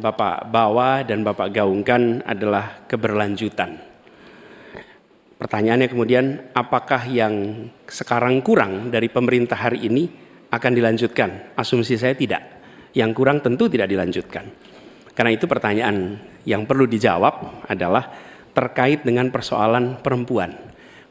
Bapak bawa dan Bapak gaungkan adalah keberlanjutan. Pertanyaannya kemudian, apakah yang sekarang kurang dari pemerintah hari ini akan dilanjutkan? Asumsi saya tidak. Yang kurang tentu tidak dilanjutkan. Karena itu pertanyaan yang perlu dijawab adalah terkait dengan persoalan perempuan.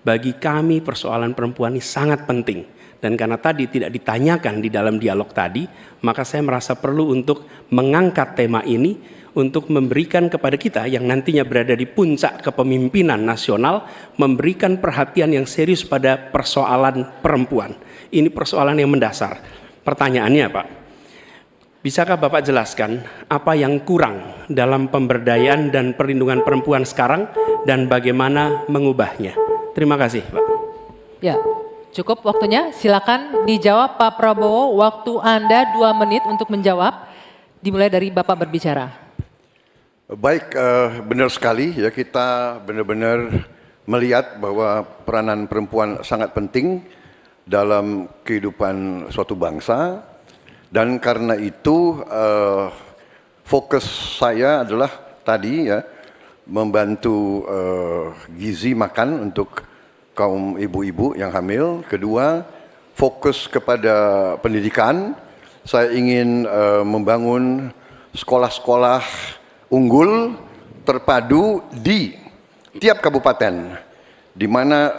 Bagi kami persoalan perempuan ini sangat penting. Dan karena tadi tidak ditanyakan di dalam dialog tadi, maka saya merasa perlu untuk mengangkat tema ini untuk memberikan kepada kita yang nantinya berada di puncak kepemimpinan nasional, memberikan perhatian yang serius pada persoalan perempuan. Ini persoalan yang mendasar. Pertanyaannya Pak, bisakah Bapak jelaskan apa yang kurang dalam pemberdayaan dan perlindungan perempuan sekarang dan bagaimana mengubahnya? Terima kasih Pak. Ya. Cukup waktunya, silakan dijawab Pak Prabowo, waktu Anda 2 menit untuk menjawab, dimulai dari Bapak berbicara. Baik, benar sekali ya, kita benar-benar melihat bahwa peranan perempuan sangat penting dalam kehidupan suatu bangsa, dan karena itu fokus saya adalah tadi ya, membantu gizi makan untuk kaum ibu-ibu yang hamil. Kedua, fokus kepada pendidikan. Saya ingin membangun sekolah-sekolah unggul terpadu di tiap kabupaten, di mana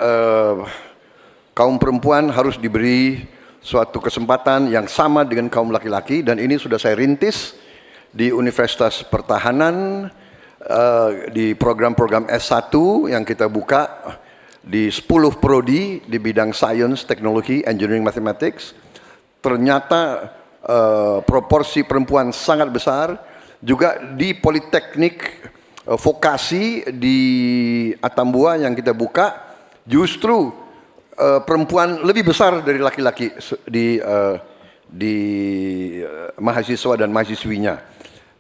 kaum perempuan harus diberi suatu kesempatan yang sama dengan kaum laki-laki, dan ini sudah saya rintis di Universitas Pertahanan, di program-program S1 yang kita buka di 10 prodi di bidang Science, Teknologi, Engineering, Mathematics. Ternyata proporsi perempuan sangat besar. Juga di Politeknik Vokasi di Atambua yang kita buka, justru perempuan lebih besar dari laki-laki di mahasiswa dan mahasiswinya.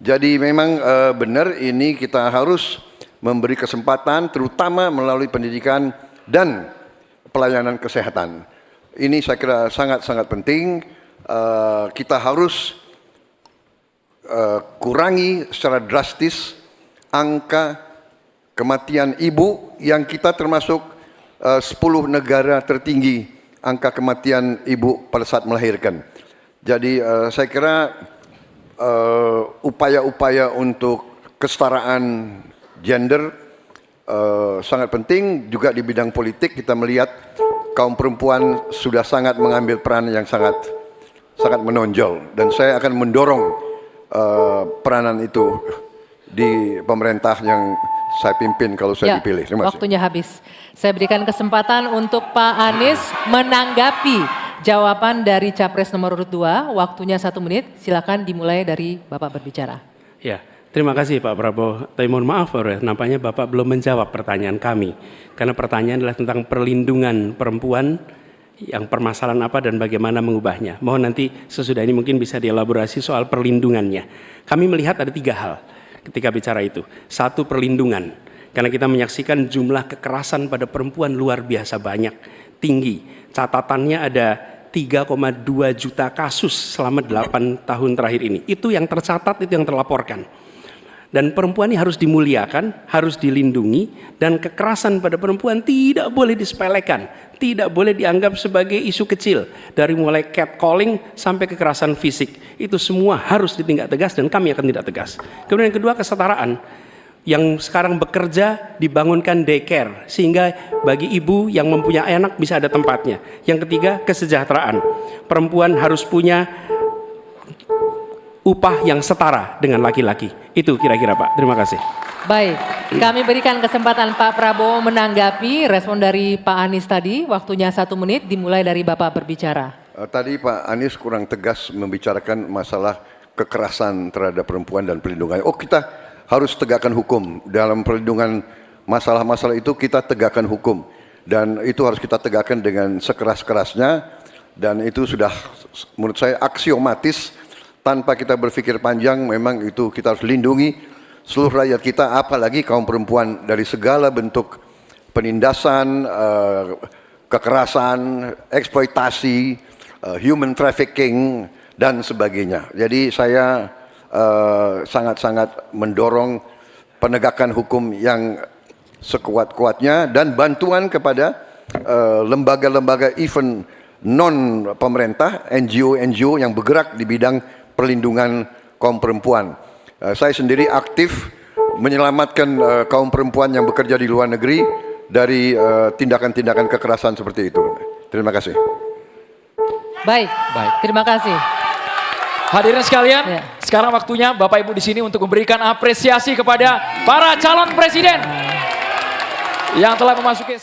Jadi memang benar, ini kita harus memberi kesempatan terutama melalui pendidikan dan pelayanan kesehatan. Ini saya kira sangat-sangat penting. Kita harus kurangi secara drastis angka kematian ibu yang kita termasuk 10 negara tertinggi angka kematian ibu pada saat melahirkan. Jadi saya kira upaya-upaya untuk kesetaraan gender sangat penting. Juga di bidang politik kita melihat kaum perempuan sudah sangat mengambil peran yang sangat menonjol, dan saya akan mendorong peranan itu di pemerintah yang saya pimpin kalau saya dipilih. Terima kasih. Waktunya habis. Saya berikan kesempatan untuk Pak Anies menanggapi jawaban dari Capres nomor urut 2. Waktunya 1 menit. Silakan dimulai dari Bapak berbicara. Ya. Terima kasih Pak Prabowo. Tapi mohon maaf, nampaknya Bapak belum menjawab pertanyaan kami. Karena pertanyaan adalah tentang perlindungan perempuan, yang permasalahan apa dan bagaimana mengubahnya. Mohon nanti sesudah ini mungkin bisa dielaborasi soal perlindungannya. Kami melihat ada 3 hal ketika bicara itu. 1, perlindungan. Karena kita menyaksikan jumlah kekerasan pada perempuan luar biasa banyak, tinggi. Catatannya ada 3,2 juta kasus selama 8 tahun terakhir ini. Itu yang tercatat, itu yang terlaporkan. Dan perempuan ini harus dimuliakan, harus dilindungi, dan kekerasan pada perempuan tidak boleh disepelekan, tidak boleh dianggap sebagai isu kecil. Dari mulai catcalling sampai kekerasan fisik, itu semua harus ditindak tegas dan kami akan tindak tegas. Kemudian yang kedua, kesetaraan. Yang sekarang bekerja dibangunkan daycare, sehingga bagi ibu yang mempunyai anak bisa ada tempatnya. Yang ketiga, kesejahteraan. Perempuan harus punya upah yang setara dengan laki-laki. Itu kira-kira Pak. Terima kasih. Baik, kami berikan kesempatan Pak Prabowo menanggapi respon dari Pak Anies tadi. Waktunya 1 menit, dimulai dari Bapak berbicara. Tadi Pak Anies kurang tegas membicarakan masalah kekerasan terhadap perempuan dan perlindungan. Oh, kita harus tegakkan hukum. Dalam perlindungan masalah-masalah itu kita tegakkan hukum. Dan itu harus kita tegakkan dengan sekeras-kerasnya. Dan itu sudah menurut saya aksiomatis. Tanpa kita berpikir panjang, memang itu kita harus lindungi seluruh rakyat kita, apalagi kaum perempuan dari segala bentuk penindasan, kekerasan, eksploitasi, human trafficking, dan sebagainya. Jadi saya sangat-sangat mendorong penegakan hukum yang sekuat-kuatnya dan bantuan kepada lembaga-lembaga event non pemerintah, NGO yang bergerak di bidang perlindungan kaum perempuan. Saya sendiri aktif menyelamatkan kaum perempuan yang bekerja di luar negeri dari tindakan-tindakan kekerasan seperti itu. Terima kasih. Baik, terima kasih. Hadirin sekalian, Ya. sekarang waktunya Bapak Ibu di sini untuk memberikan apresiasi kepada para calon presiden yang telah memasuki